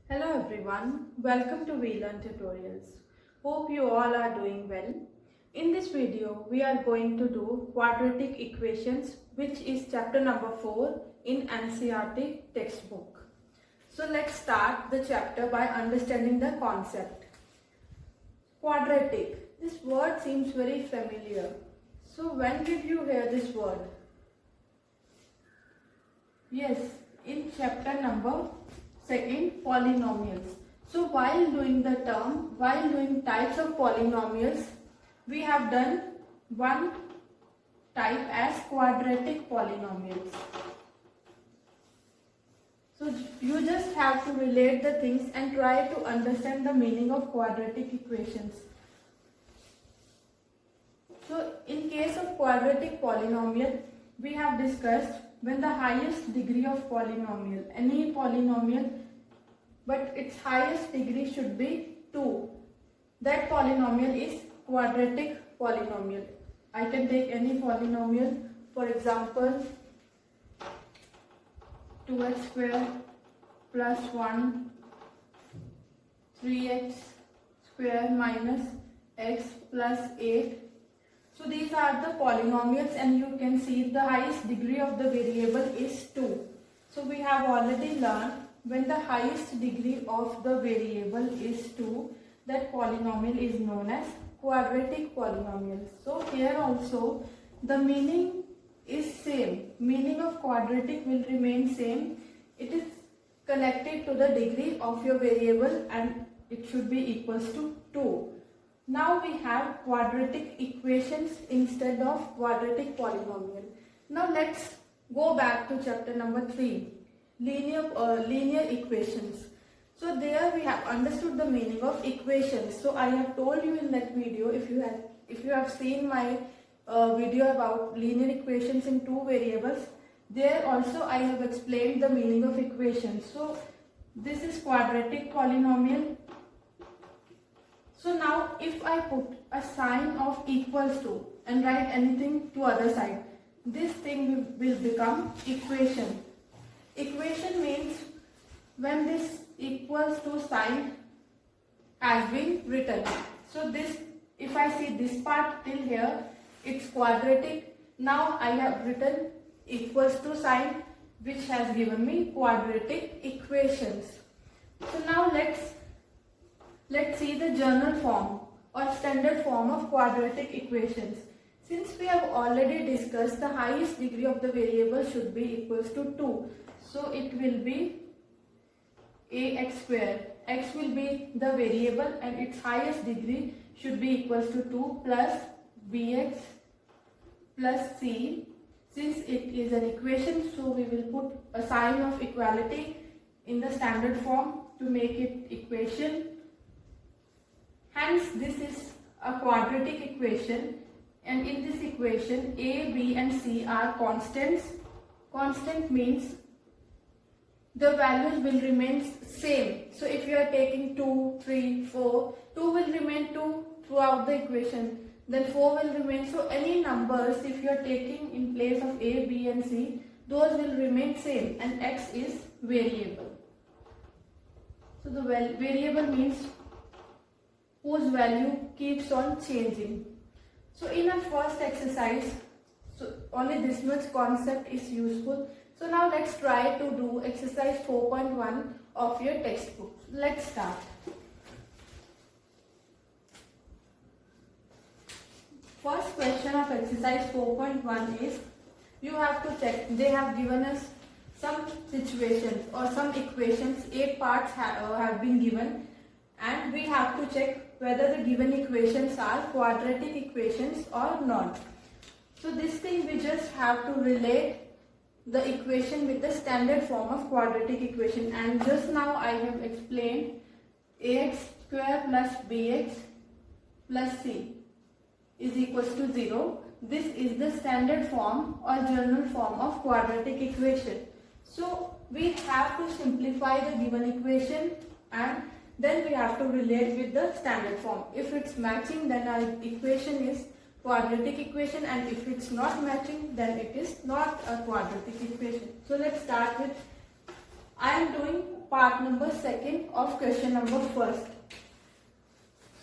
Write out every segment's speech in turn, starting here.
Hello everyone, welcome to WeLearn Tutorials. Hope you all are doing well. In this video, we are going to do quadratic equations, which is chapter number 4 in NCERT textbook. So let's start the chapter by understanding the concept. Quadratic. This word seems very familiar. So when did you hear this word? Yes, in chapter number 2, polynomials. So while doing types of polynomials, we have done one type as quadratic polynomials. So you just have to relate the things and try to understand the meaning of quadratic equations. So in case of quadratic polynomial, we have discussed when the highest degree of polynomial, any polynomial, but its highest degree should be 2. That polynomial is quadratic polynomial. I can take any polynomial, for example, 2x square plus 1, 3x square minus x plus 8. So these are the polynomials, and you can see the highest degree of the variable is 2. So we have already learned when the highest degree of the variable is 2, that polynomial is known as quadratic polynomial. So here also the meaning is same. Meaning of quadratic will remain same. It is connected to the degree of your variable and it should be equals to 2. Now we have quadratic equations instead of quadratic polynomial. Now let's go back to chapter number 3, linear equations. So there we have understood the meaning of equations. So I have told you in that video, if you have seen my video about linear equations in 2 variables, there also I have explained the meaning of equations. So this is quadratic polynomial. So now if I put a sign of equals to and write anything to other side, this thing will become equation. Equation means when this equals to sign has been written. So this, if I see this part till here, it's quadratic. Now I have written equals to sign, which has given me quadratic equations. So now let's see the general form or standard form of quadratic equations. Since we have already discussed the highest degree of the variable should be equals to 2. So it will be ax square. X will be the variable and its highest degree should be equals to 2 plus bx plus c. Since it is an equation, so we will put a sign of equality in the standard form to make it equation. Hence this is a quadratic equation, and in this equation a, b and c are constants. Constant means the values will remain same. So if you are taking 2, 3, 4, 2 will remain 2 throughout the equation. Then 4 will remain. So any numbers if you are taking in place of a, b and c, those will remain same, and x is variable. So the variable means whose value keeps on changing. So in our first exercise, so only this much concept is useful. So now let's try to do exercise 4.1 of your textbook. Let's start. First question of exercise 4.1 is, you have to check, they have given us some situations or some equations, 8 parts have been given, and we have to check whether the given equations are quadratic equations or not. So this thing we just have to relate the equation with the standard form of quadratic equation, and just now I have explained ax square plus bx plus c is equals to 0. This is the standard form or general form of quadratic equation. So we have to simplify the given equation and then we have to relate with the standard form. If it's matching, then our equation is quadratic equation, and if it's not matching, then it is not a quadratic equation. So let's start with, I am doing part number second of question number first.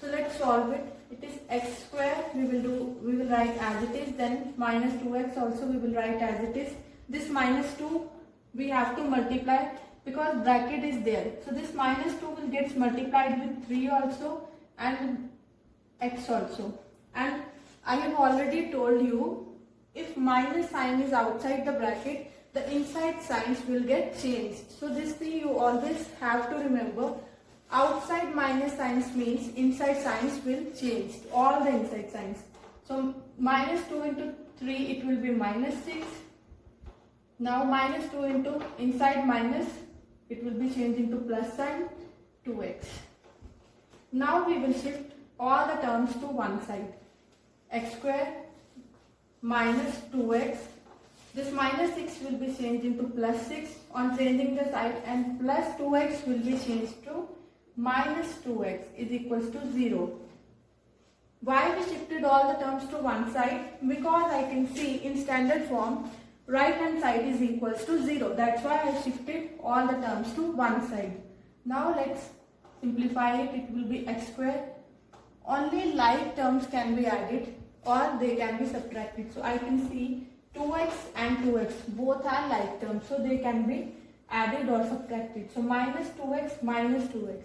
So let's solve it. It is x square, we will write as it is, then minus 2x also we will write as it is. This minus 2 we have to multiply because bracket is there. So this minus 2 will get multiplied with 3 also and x also. And I have already told you, if minus sign is outside the bracket, the inside signs will get changed. So this thing you always have to remember. Outside minus signs means inside signs will change, all the inside signs. So minus 2 into 3, it will be minus 6. Now minus 2 into inside minus, it will be changed into plus sign, 2x. Now we will shift all the terms to one side. X square minus 2x. This minus 6 will be changed into plus 6 on changing the side, and plus 2x will be changed to minus 2x is equals to 0. Why we shifted all the terms to one side? Because I can see in standard form right hand side is equals to 0. That's why I shifted all the terms to one side. Now let's simplify it. It will be x square. Only like terms can be added or they can be subtracted. So I can see 2x and 2x both are like terms, so they can be added or subtracted. So minus 2x minus 2x.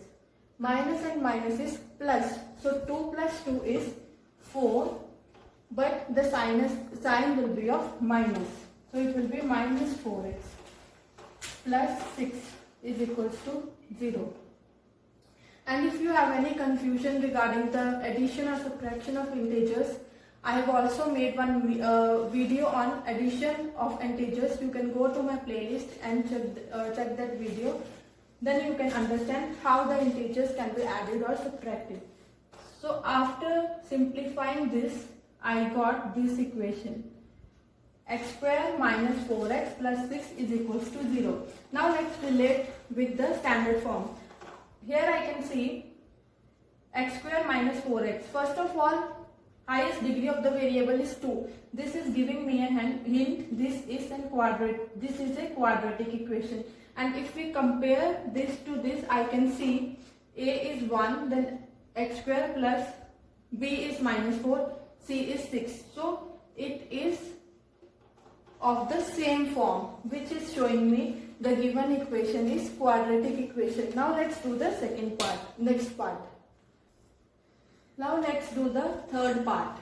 Minus and minus is plus. So 2 plus 2 is 4, but the sign will be of minus. So it will be minus 4x plus 6 is equals to 0. And if you have any confusion regarding the addition or subtraction of integers, I have also made one video on addition of integers. You can go to my playlist and check that video. Then you can understand how the integers can be added or subtracted. So after simplifying this, I got this equation. X square minus 4x plus 6 is equals to 0. Now let's relate with the standard form. Here I can see x square minus 4x. First of all, highest degree of the variable is 2. This is giving me a hint. This is a quadratic equation. And if we compare this to this, I can see a is 1, then x square plus b is minus 4, c is 6. So it is of the same form, which is showing me the given equation is quadratic equation. Now let's do the next part. Now let's do the third part.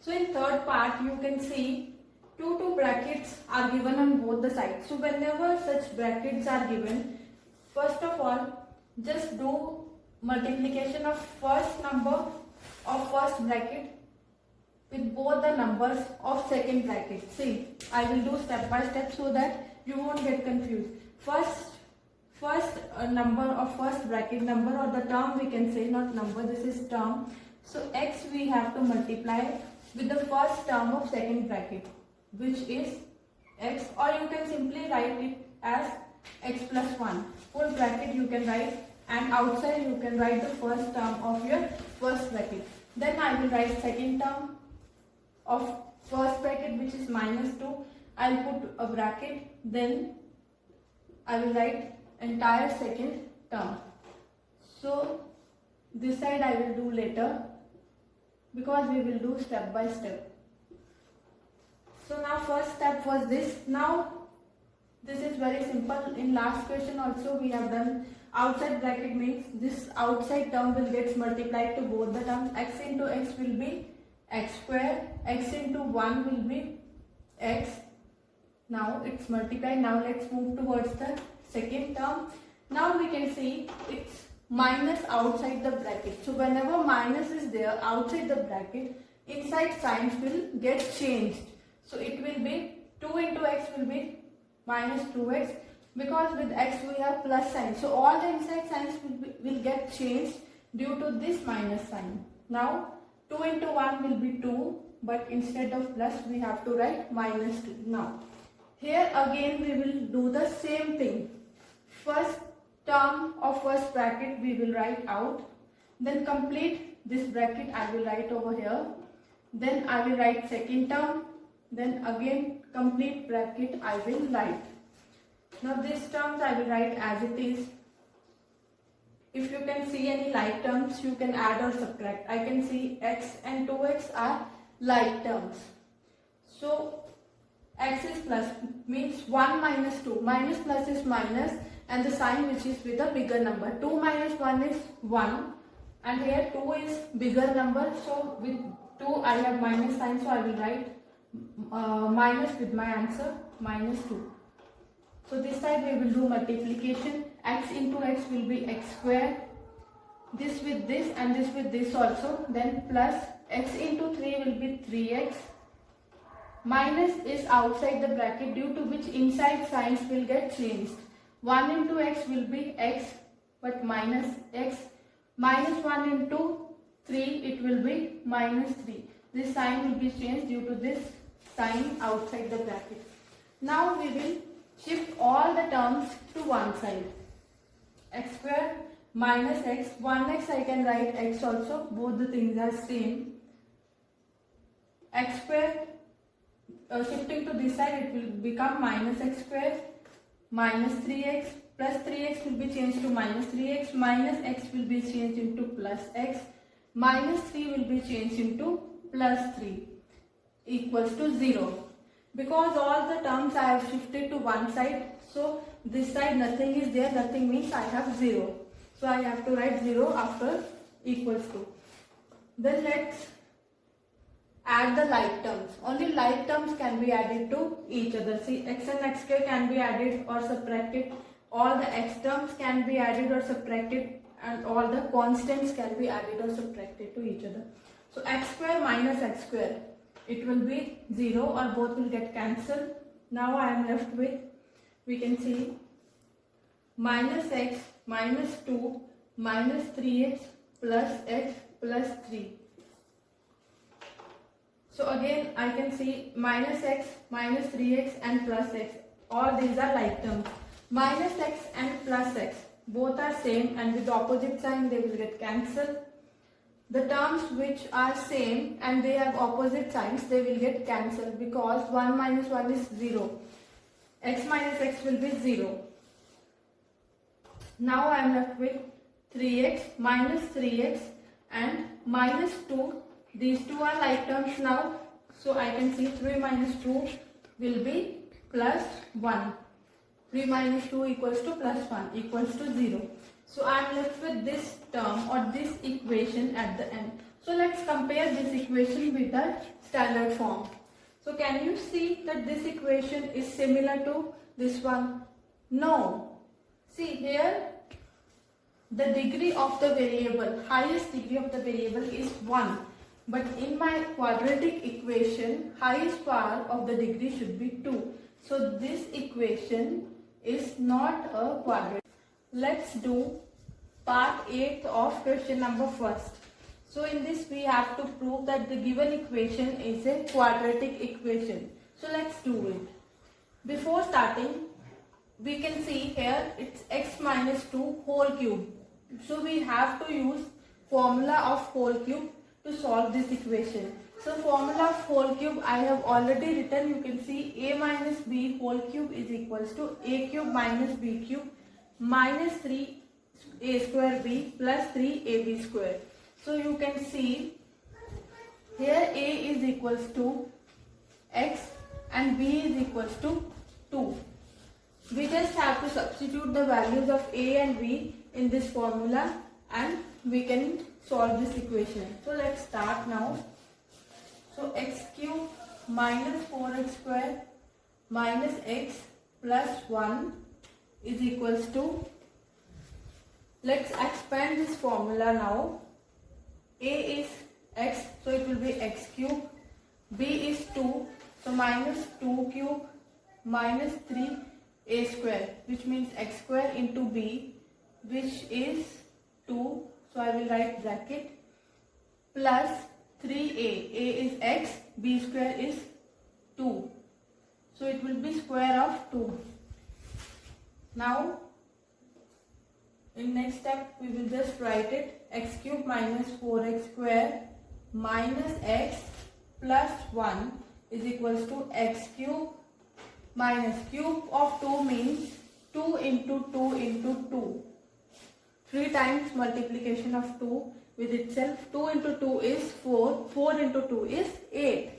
So in third part you can see two brackets are given on both the sides. So whenever such brackets are given, first of all just do multiplication of first number of first bracket with both the numbers of second bracket. See, I will do step by step so that you won't get confused. First number of first bracket, number or the term we can say, not number, this is term. So x we have to multiply with the first term of second bracket, which is x, or you can simply write it as x plus 1. Full bracket you can write, and outside you can write the first term of your first bracket. Then I will write second term of first bracket, which is minus 2. I'll put a bracket, then I will write entire second term. So this side I will do later because we will do step by step. So now first step was this. Now this is very simple. In last question also we have done outside bracket, means this outside term will get multiplied to both the terms. X into x will be x square, x into 1 will be x. Now it's multiplied. Now let's move towards the second term. Now we can see it's minus outside the bracket. So whenever minus is there outside the bracket, inside signs will get changed. So it will be 2 into x will be minus 2x, because with x we have plus sign. So all the inside signs will get changed due to this minus sign. Now 2 into 1 will be 2, but instead of plus we have to write minus 2. Now here again we will do the same thing. First term of first bracket we will write out, then complete this bracket I will write over here, then I will write second term, then again complete bracket I will write. Now these terms I will write as it is. if you can see any like terms, you can add or subtract. I can see x and 2x are like terms. So x is plus means 1 minus 2. Minus plus is minus and the sign which is with a bigger number. 2 minus 1 is 1 and here 2 is bigger number. So with 2 I have minus sign, so I will write minus with my answer, minus 2. So this side we will do multiplication. X into x will be x square. This with this and this with this also. Then plus x into 3 will be 3x. Minus is outside the bracket, due to which inside signs will get changed. 1 into x will be x, but minus x. Minus 1 into 3, it will be minus 3. This sign will be changed due to this sign outside the bracket. Now we will shift all the terms to one side. X square minus x. 1x I can write x also. Both the things are same. X square. Shifting to this side, it will become minus x square, minus 3x, plus 3x will be changed to minus 3x, minus x will be changed into plus x, minus 3 will be changed into plus 3, equals to 0. Because all the terms I have shifted to one side, so this side nothing is there, nothing means I have 0. So I have to write 0 after equals to. Then let's add the like terms. Only like terms can be added to each other. See, x and x square can be added or subtracted. All the x terms can be added or subtracted, and all the constants can be added or subtracted to each other. So x square minus x square, it will be 0 or both will get cancelled. Now I am left with, we can see minus x minus 2 minus 3x plus x plus 3. So again I can see minus x, minus 3x and plus x. All these are like terms. Minus x and plus x, both are same and with the opposite sign they will get cancelled. The terms which are same and they have opposite signs, they will get cancelled because 1 minus 1 is 0. X minus x will be 0. Now I am left with 3x minus 3x and minus 2. These two are like terms now, so I can see 3 minus 2 will be plus 1. 3 minus 2 equals to plus 1 equals to 0. So I am left with this term or this equation at the end. So let's compare this equation with the standard form. So can you see that this equation is similar to this one? No. See here, the degree of the variable, highest degree of the variable is 1. But in my quadratic equation, highest power of the degree should be 2. So this equation is not a quadratic. Let's do part 8 of question number first. So in this we have to prove that the given equation is a quadratic equation. So let's do it. Before starting, we can see here it's x minus 2 whole cube. So we have to use formula of whole cube to solve this equation. So formula of whole cube I have already written. You can see a minus b whole cube is equals to a cube minus b cube minus 3a square b plus 3ab square. So you can see here a is equals to x and b is equals to 2. We just have to substitute the values of a and b in this formula and we can solve this equation. So let's start now. So x cube minus 4x square minus x plus 1 is equals to, let's expand this formula now. A is x, so it will be x cube. B is 2, so minus 2 cube minus 3a square, which means x square into b, which is 2. So I will write bracket plus 3a. A is x, b square is 2. So it will be square of 2. Now in next step we will just write it, x cube minus 4x square minus x plus 1 is equals to x cube minus cube of 2 means 2 into 2 into 2. 3 times multiplication of 2 with itself. 2 into 2 is 4. 4 into 2 is 8.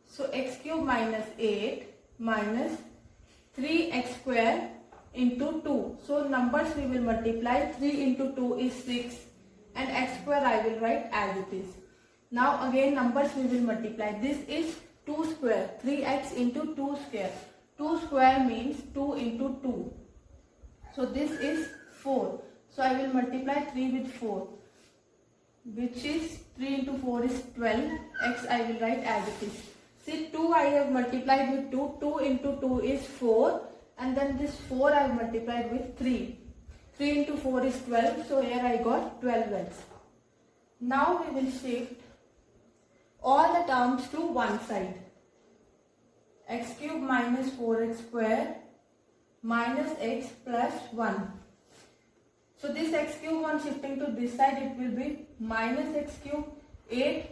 So x cube minus 8 minus 3x square into 2. So numbers we will multiply. 3 into 2 is 6 and x square I will write as it is. Now again numbers we will multiply. This is 2 square. 3x into 2 square. 2 square means 2 into 2. So this is 4. So I will multiply 3 with 4, which is 3 into 4 is 12. X I will write as it is. See, 2 I have multiplied with 2. 2 into 2 is 4. And then this 4 I have multiplied with 3. 3 into 4 is 12. So here I got 12x. Now we will shift all the terms to one side. X cube minus 4x square minus x plus 1. So this x cube on shifting to this side, it will be minus x cube. 8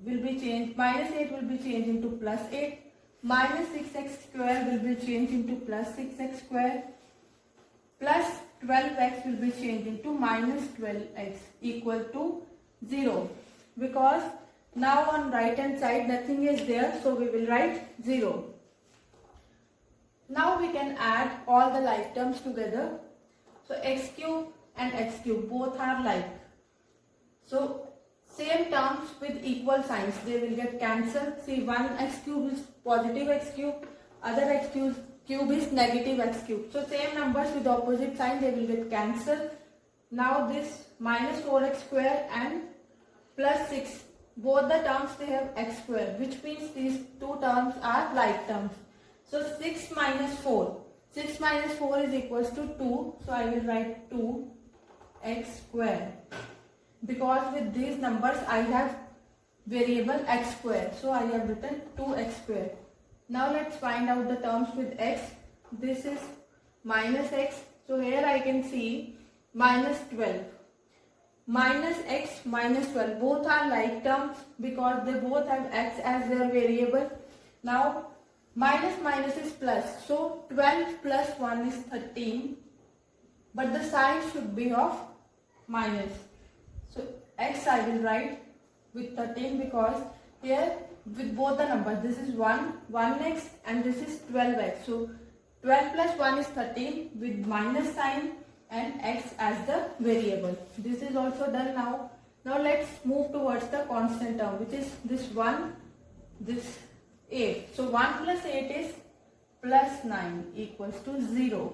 will be changed. Minus 8 will be changed into plus 8. Minus 6x square will be changed into plus 6x square. Plus 12x will be changed into minus 12x equal to 0. Because now on right hand side nothing is there, so we will write 0. Now we can add all the like terms together. So x cube and x cube both are like. So same terms with equal signs, they will get cancelled. See, one x cube is positive x cube, other x cube is negative x cube. So same numbers with opposite sign, they will get cancelled. Now this minus 4x square and plus 6, both the terms they have x square, which means these two terms are like terms. So 6 minus 4. 6 minus 4 is equals to 2. So I will write 2x square. Because with these numbers I have variable x square. So I have written 2x square. Now let's find out the terms with x. This is minus x. So here I can see minus 12. Minus x minus 12. Both are like terms because they both have x as their variable. Now minus minus is plus. So 12 plus 1 is 13. But the sign should be of minus. So x I will write with 13 because here with both the numbers, this is 1x and this is 12x. So 12 plus 1 is 13 with minus sign and x as the variable. This is also done now. Now let's move towards the constant term, which is this 1, this 8. So 1 plus 8 is plus 9 equals to 0.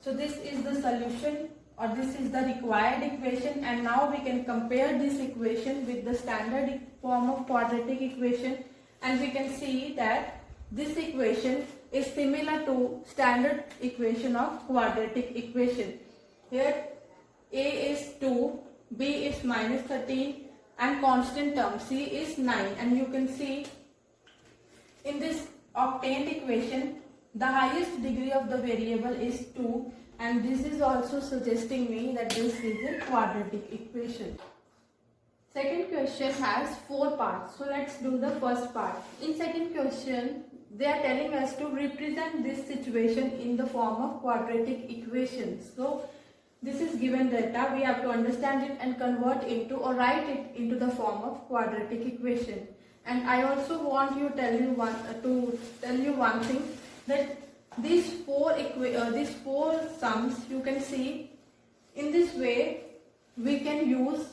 So this is the solution, or this is the required equation, and now we can compare this equation with the standard form of quadratic equation, and we can see that this equation is similar to standard equation of quadratic equation. Here a is 2, b is minus 13 and constant term c is 9, and you can see in this obtained equation the highest degree of the variable is 2. And this is also suggesting me that this is a quadratic equation. Second question has 4 parts. So let's do the first part. In second question, they are telling us to represent this situation in the form of quadratic equations. So this is given data. We have to understand it and convert into or write it into the form of quadratic equation. And I also want to tell you one thing, that these four sums, you can see in this way we can use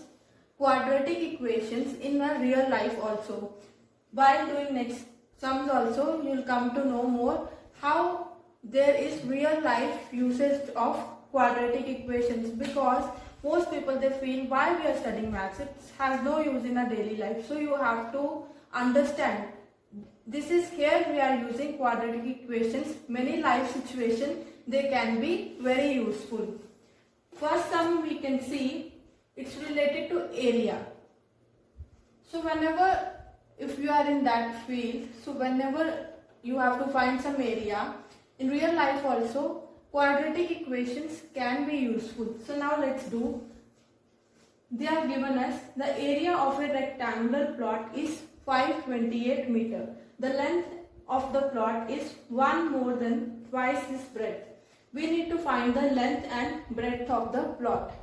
quadratic equations in a real life also. While doing next sums also, you will come to know more how there is real life usage of quadratic equations, because most people they feel why we are studying maths, it has no use in a daily life. So you have to understand, this is here we are using quadratic equations. Many life situations they can be very useful. First sum we can see it's related to area. So whenever if you are in that field, so whenever you have to find some area in real life also, quadratic equations can be useful. So now let's do. They have given us the area of a rectangular plot is 528 meter. The length of the plot is 1 more than twice its breadth. we need to find the length and breadth of the plot.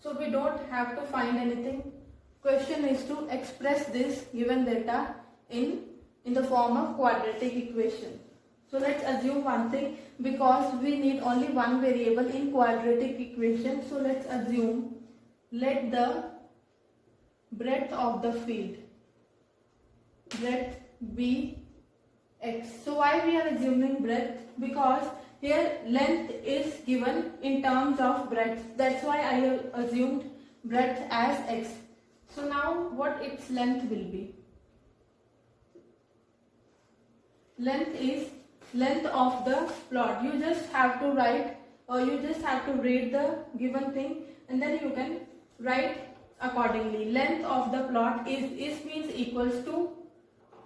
So we don't have to find anything. Question is to express this given data in the form of quadratic equation. So let's assume one thing, because we need only one variable in quadratic equation. So let's assume, let the breadth of the field be x. So why we are assuming breadth? Because here length is given in terms of breadth. That's why I have assumed breadth as x. So now what its length will be? Length is length of the plot. You just have to write, or you just have to read the given thing and then you can write accordingly. Length of the plot is means equals to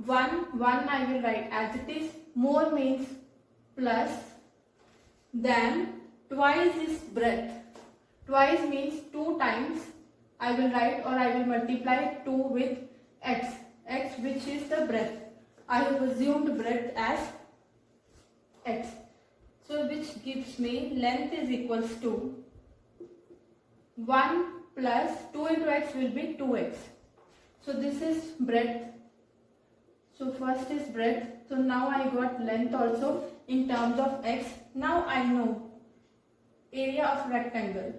1 I will write as it is, more means plus, then twice is breadth. Twice means 2 times I will write, or I will multiply 2 with x which is the breadth. I have assumed breadth as x. So which gives me length is equals to 1 plus 2 into x will be 2x. So this is breadth. So first is breadth. So now I got length also in terms of x. Now I know area of rectangle.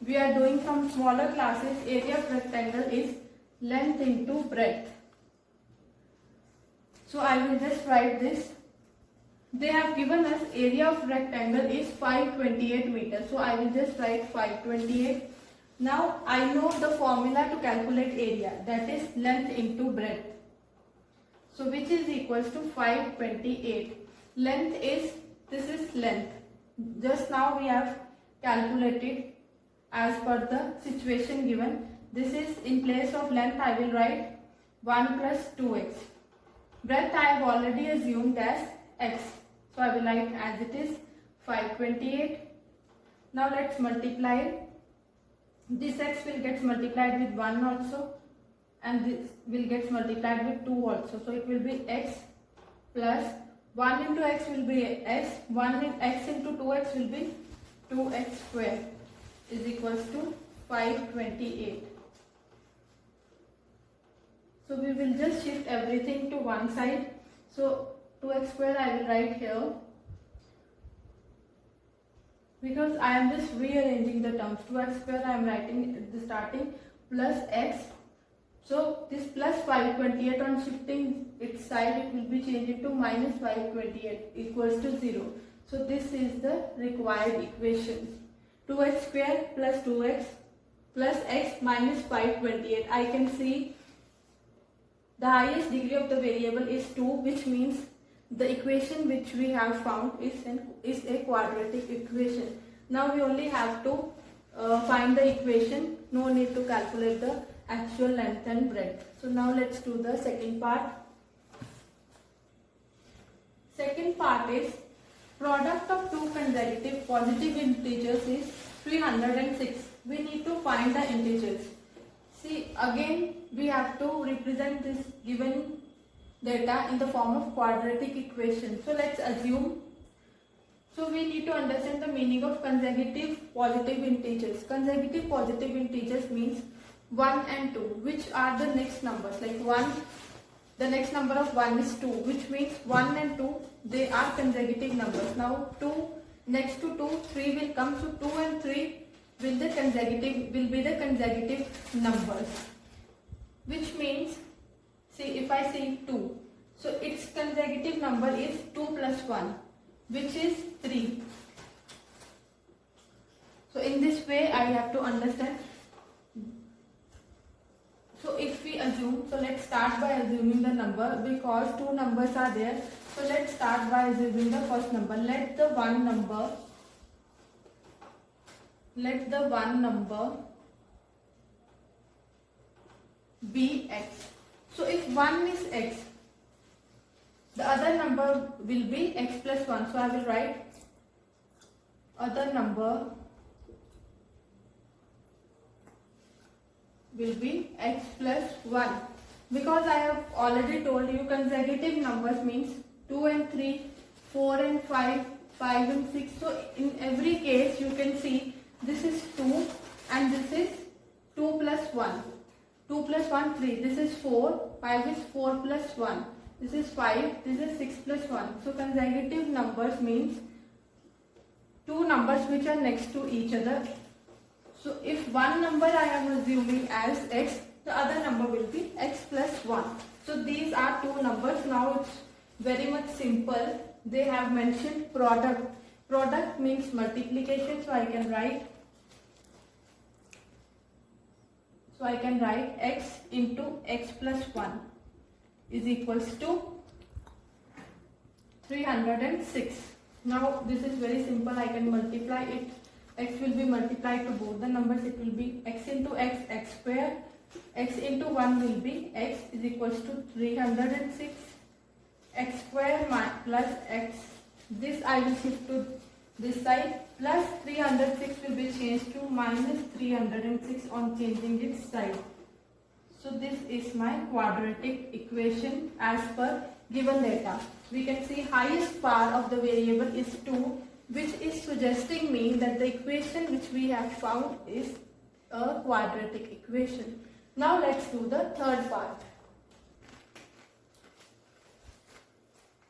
We are doing from smaller classes. Area of rectangle is length into breadth. So I will just write this. They have given us area of rectangle is 528 meters. So I will just write 528. Now I know the formula to calculate area, that is length into breadth. So which is equals to 528. Length is, this is length. Just now we have calculated as per the situation given. This is in place of length I will write 1 plus 2x. Breadth I have already assumed as x. So I will write as it is 528. Now let's multiply it. This x will get multiplied with 1 also, and this will get multiplied with 2 also. So it will be x plus 1 into x will be x, 1 in x into 2x will be 2x square is equals to 528. So we will just shift everything to one side. So 2x square I will write here, because I am just rearranging the terms. 2x square I am writing at the starting plus x. So this plus 528 on shifting its side, it will be changed to minus 528 equals to 0. So this is the required equation. 2x square plus 2x plus x minus 528. I can see the highest degree of the variable is 2, which means the equation which we have found is a quadratic equation. Now we only have to find the equation. No need to calculate the actual length and breadth. So now let's do the second part. Second part is product of two consecutive positive integers is 306. We need to find the integers. See, again we have to represent this given data in the form of quadratic equation. So let's assume. So we need to understand the meaning of consecutive positive integers. Consecutive positive integers means 1 and 2, which are the next numbers. Like 1, the next number of 1 is 2, which means 1 and 2, they are consecutive numbers. Now 2, next to 2, 3 will come. So 2 and 3 will be the consecutive numbers, which means, see, if I say 2, so its consecutive number is 2 plus 1, which is 3. So in this way I have to understand. So if we assume, so let's start by assuming the number, because two numbers are there. So let's start by assuming the first number. Let the one number be x. So if 1 is x, the other number will be x plus 1. So I will write other number will be x plus 1. Because I have already told you consecutive numbers means 2 and 3, 4 and 5, 5 and 6. So in every case you can see this is 2 and this is 2 plus 1. 2 plus 1, 3. This is 4. 5 is 4 plus 1. This is 5. This is 6 plus 1. So consecutive numbers means two numbers which are next to each other. So if one number I am assuming as x, the other number will be x plus 1. So these are two numbers. Now it's very much simple. They have mentioned product. Product means multiplication. So I can write x into x plus 1 is equals to 306. Now this is very simple. I can multiply it. X will be multiplied to both the numbers. It will be x into x, x square. X into 1 will be x is equals to 306. X square plus x. This I will shift to this side. Plus 306 will be changed to minus 306 on changing its side. So this is my quadratic equation as per given data. We can see highest power of the variable is 2, which is suggesting me that the equation which we have found is a quadratic equation. Now let's do the third part.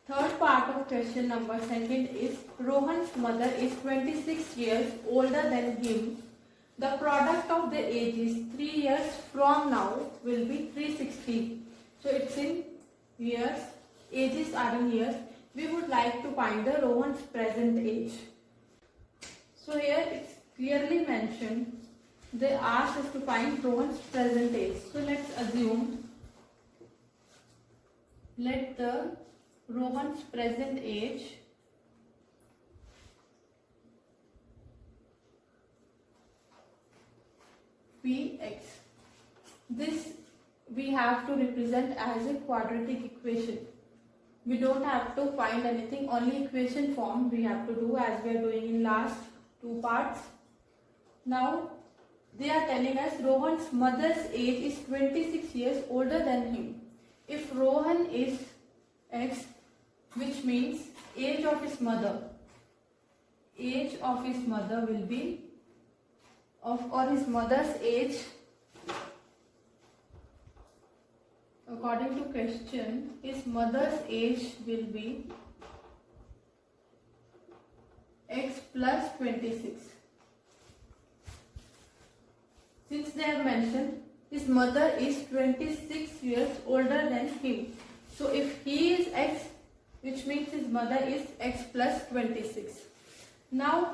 Third part of question number 2 is Rohan's mother is 26 years older than him. The product of their ages 3 years from now will be 360. So it's in years. Ages are in years. We would like to find the Rohan's present age. So here it's clearly mentioned. They asked us to find Rohan's present age. So let's assume, let the Rohan's present age be x. This we have to represent as a quadratic equation. We don't have to find anything, only equation form we have to do as we are doing in last two parts. Now they are telling us Rohan's mother's age is 26 years older than him. If Rohan is x, which means age of his mother will be his mother's age, according to question, his mother's age will be x plus 26. Since they have mentioned his mother is 26 years older than him. So if he is x, which means his mother is x plus 26. Now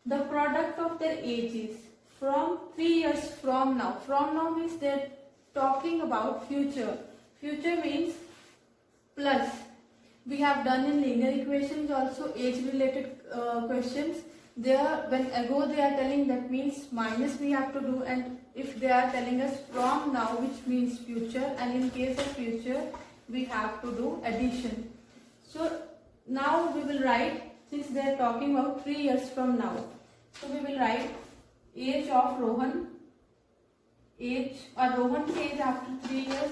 the product of their ages from 3 years from now. From now means they are talking about future. Future means plus. We have done in linear equations also age related questions. There when ago they are telling that means minus we have to do, and if they are telling us from now which means future, and in case of future we have to do addition. So now we will write, since they are talking about 3 years from now, so we will write age of Rohan, Rohan's age after 3 years,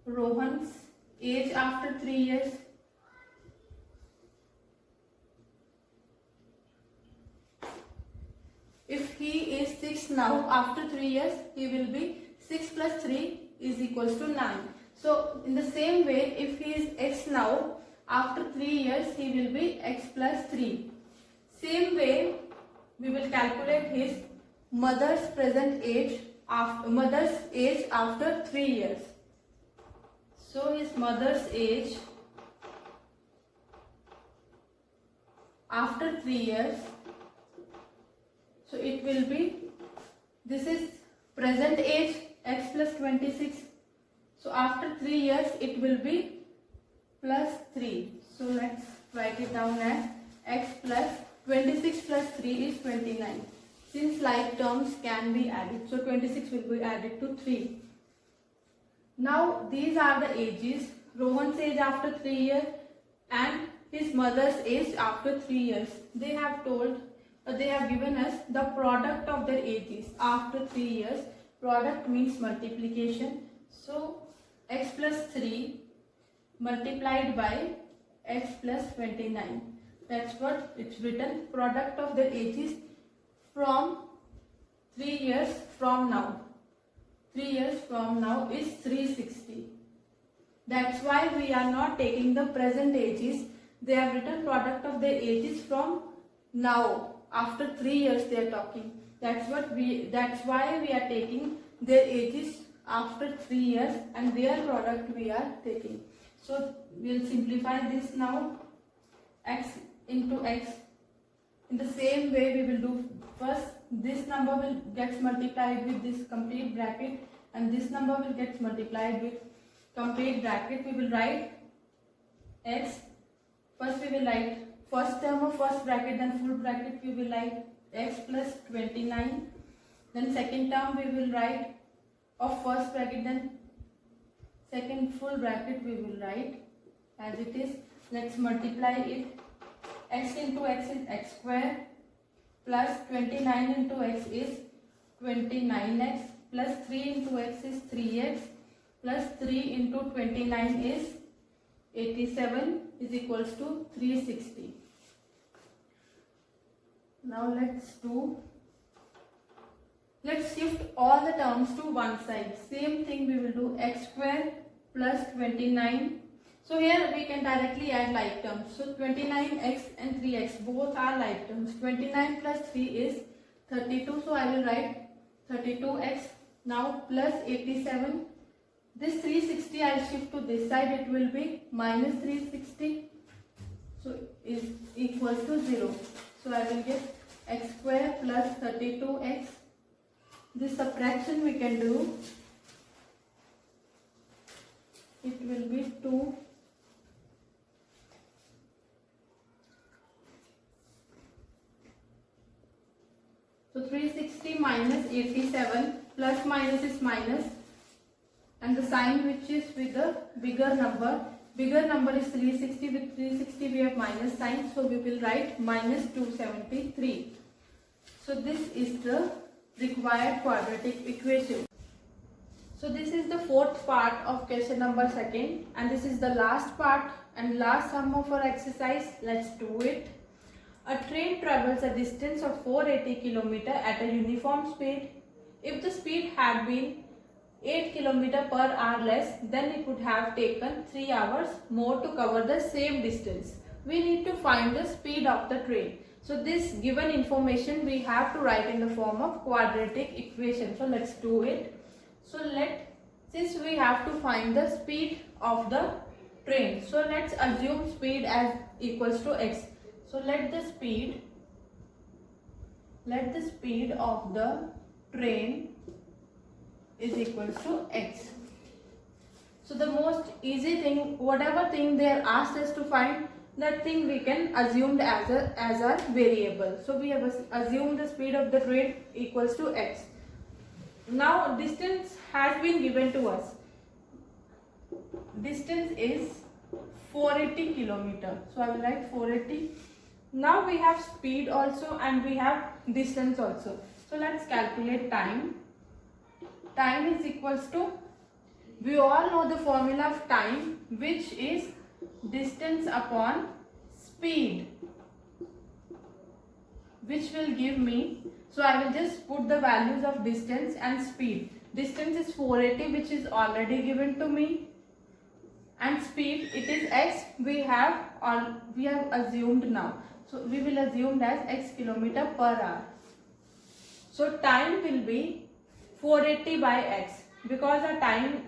Rohan's age after 3 years, if he is 6 now, after 3 years he will be 6 plus 3 is equals to 9. So in the same way, if he is x now, after 3 years he will be x plus 3. Same way we will calculate his mother's present age after 3 years. So his mother's age after 3 years, so it will be, this is present age x plus 26. So after 3 years it will be plus 3. So let's write it down as x plus 26 plus 3 is 29. Since like terms can be added, so 26 will be added to 3. Now these are the ages, Rohan's age after 3 years and his mother's age after 3 years. They have given us the product of their ages after 3 years. product means multiplication. So x plus 3 multiplied by x plus 29. That's what it's written. Product of the ages from 3 years from now. 3 years from now is 360. That's why we are not taking the present ages. They have written product of the ages from now. After 3 years they are talking. That's why we are taking their ages after 3 years and their product we are taking. So we'll simplify this now. X into x. In the same way we will do first. This number will get multiplied with this complete bracket and this number will get multiplied with complete bracket. We will write x. First we will write first term of first bracket, then full bracket we will write x plus 29. Then second term we will write of first bracket, then second full bracket we will write as it is. Let's multiply it. X into x is x square plus 29 into x is 29x plus 3 into x is 3x plus 3 into 29 is 87 is equals to 360. Now let's shift all the terms to one side. Same thing we will do. X square plus 29. So here we can directly add like terms. So 29x and 3x both are like terms. 29 plus 3 is 32. So I will write 32x now plus 87. This 360 I will shift to this side. It will be minus 360. So is equals to 0. So I will get x square plus 32x. This subtraction we can do. It will be 2. So 360 minus 87, plus minus is minus, and the sign which is with the bigger number is 360. With 360 we have minus sign, so we will write minus 273. So this is the required quadratic equation. So this is the fourth part of question number 2, and this is the last part and last sum of our exercise. Let's do it. A train travels a distance of 480 km at a uniform speed. If the speed had been 8 km per hour less, then it would have taken 3 hours more to cover the same distance. We need to find the speed of the train. So this given information we have to write in the form of quadratic equation. So let's do it. So since we have to find the speed of the train, so let's assume speed as equals to x. So let the speed of the train is equals to x. So the most easy thing, whatever thing they are asked us to find, that thing we can assume as a variable. So we have assumed the speed of the train equals to x. Now distance has been given to us. Distance is 480 km. So I will write 480. Now we have speed also and we have distance also. So let's calculate time. Time is equals to, we all know the formula of time, which is distance upon speed, which will give me, so I will just put the values of distance and speed. Distance is 480, which is already given to me, and speed, it is x, we have assumed now. So we will assume as x km per hour. So time will be 480 by x, because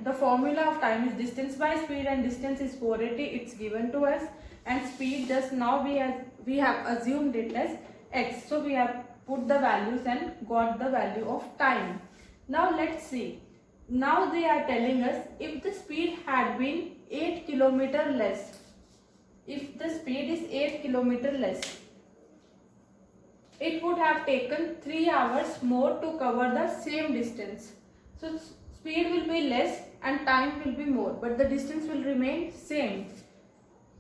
the formula of time is distance by speed and distance is 480. It's given to us, and speed just now we have assumed it as x. So we have put the values and got the value of time. Now let's see. Now they are telling us if the speed had been 8 km less. If the speed is 8 km less, it would have taken 3 hours more to cover the same distance. So speed will be less and time will be more, but the distance will remain same.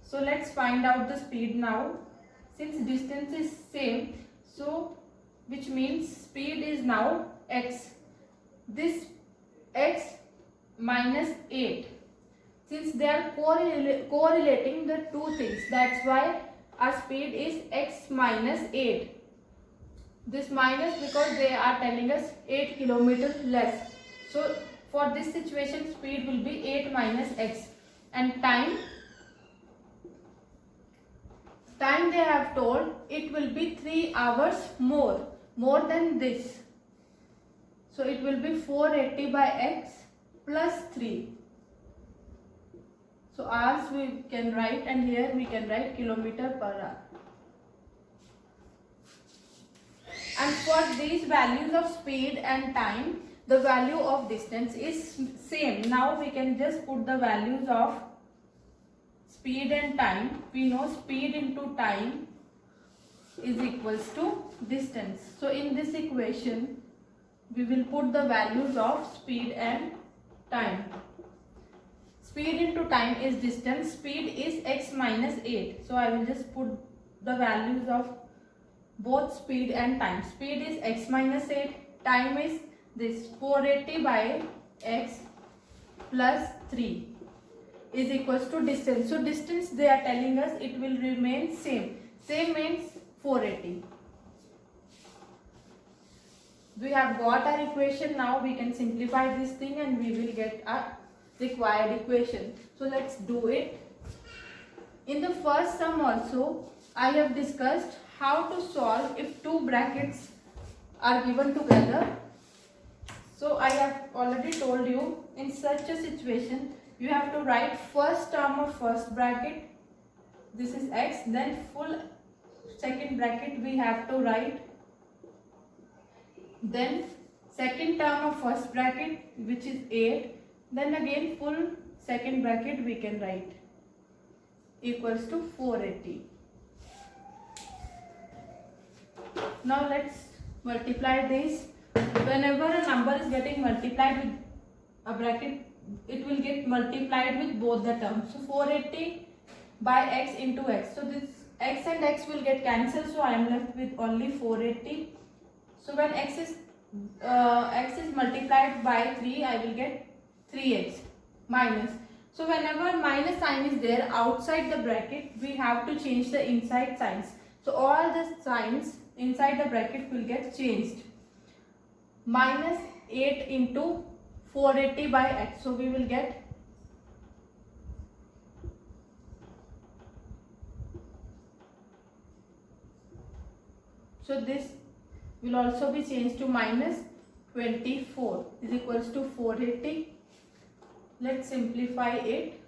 So let's find out the speed now. Since distance is same, so which means speed is now x. this x minus 8, since they are correlating the two things, that's why our speed is x minus 8. This minus because they are telling us 8 kilometers less. So for this situation speed will be 8 minus x, and time they have told it will be 3 hours more than this. So it will be 480 by x plus 3. So hours we can write, and here we can write kilometer per hour. And for these values of speed and time, the value of distance is same. Now we can just put the values of speed and time. We know speed into time is equals to distance. So in this equation, we will put the values of speed and time. Speed into time is distance. Speed is x minus 8. So I will just put the values of both speed and time. Speed is x minus 8. Time is this 480 by x plus 3 is equals to distance. So distance they are telling us it will remain same. Same means 480. We have got our equation. Now we can simplify this thing and we will get our required equation. So let's do it. In the first sum also I have discussed how to solve if two brackets are given together. So I have already told you, in such a situation you have to write first term of first bracket, this is x, then full second bracket we have to write, then second term of first bracket which is 8, then again full second bracket we can write, equals to 480. Now let's multiply this. Whenever a number is getting multiplied with a bracket, it will get multiplied with both the terms. So 480 by x into x. So this x and x will get cancelled. So I am left with only 480. So when x is multiplied by 3, I will get 3x minus. So whenever minus sign is there outside the bracket, we have to change the inside signs. So all the signs inside the bracket will get changed. Minus 8 into 480 by x. So we will get this will also be changed to minus 24 is equals to 480. Let's simplify it.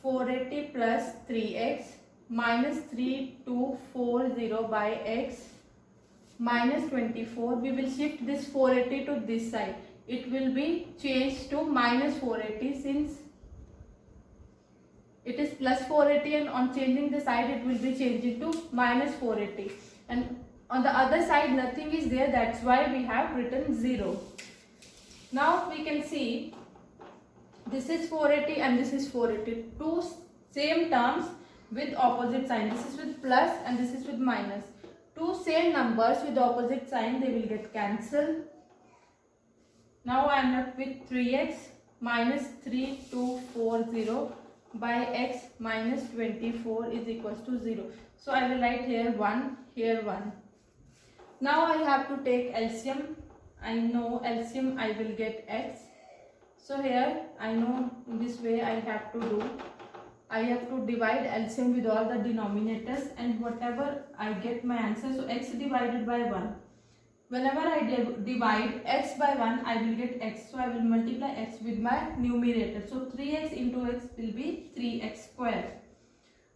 480 plus 3x minus 3240 by x minus 24. We will shift this 480 to this side. It will be changed to minus 480 since it is plus 480, and on changing the side it will be changing to minus 480. And on the other side nothing is there, that's why we have written 0. Now we can see this is 480 and this is 480. Two same terms with opposite sign. This is with plus and this is with minus. Two same numbers with opposite sign, they will get cancelled. Now I am left with 3x minus 3240 by x minus 24 is equals to 0. So I will write here 1, here 1. Now I have to take LCM. I know LCM I will get x. So here I know in this way I have to do. I have to divide LCM with all the denominators, and whatever I get my answer. So x divided by 1. Whenever I divide x by 1, I will get x. So I will multiply x with my numerator. So 3x into x will be 3x square.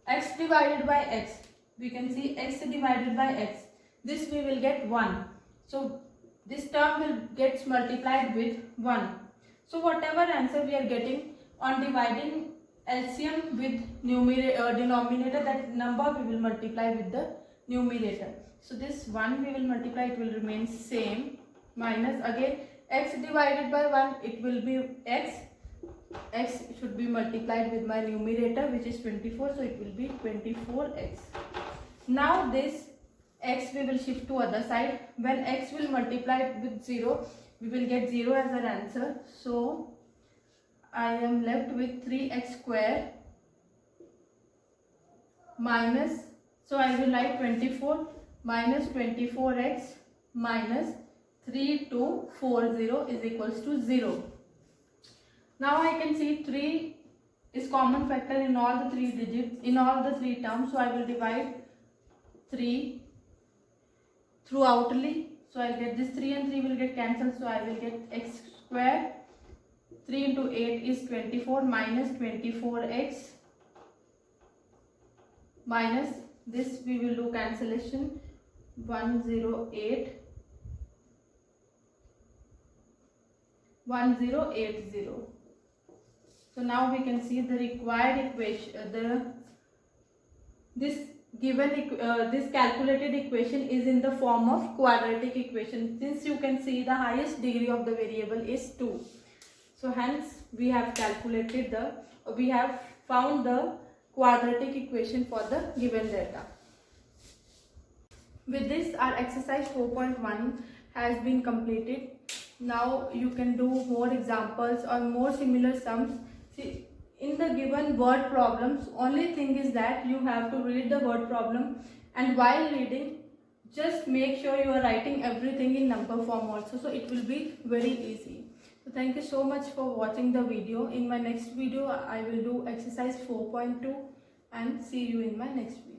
X divided by x. We can see x divided by x. This we will get 1. So this term will get multiplied with 1. So whatever answer we are getting on dividing LCM with denominator, that number we will multiply with the numerator. So this 1 we will multiply, it will remain same, minus again x divided by 1, it will be x. X should be multiplied with my numerator which is 24, so it will be 24x. Now this x we will shift to other side. When x will multiply with 0, we will get 0 as our answer. So I am left with 3x square minus, so I will write 24 minus 24x minus 3240 is equals to 0. Now I can see 3 is common factor in all the 3 digits, in all the 3 terms. So I will divide 3 throughoutly. So I will get this 3 and 3 will get cancelled. So I will get x square. 3 into 8 is 24 minus 24x minus this we will do cancellation 108 1080. So now we can see the required equation, this calculated equation is in the form of quadratic equation, since you can see the highest degree of the variable is 2. So hence we have found the quadratic equation for the given data. With this, our exercise 4.1 has been completed. Now you can do more examples or more similar sums. See, in the given word problems, only thing is that you have to read the word problem, and while reading, just make sure you are writing everything in number form also, so it will be very easy. So thank you so much for watching the video. In my next video, I will do exercise 4.2 and see you in my next video.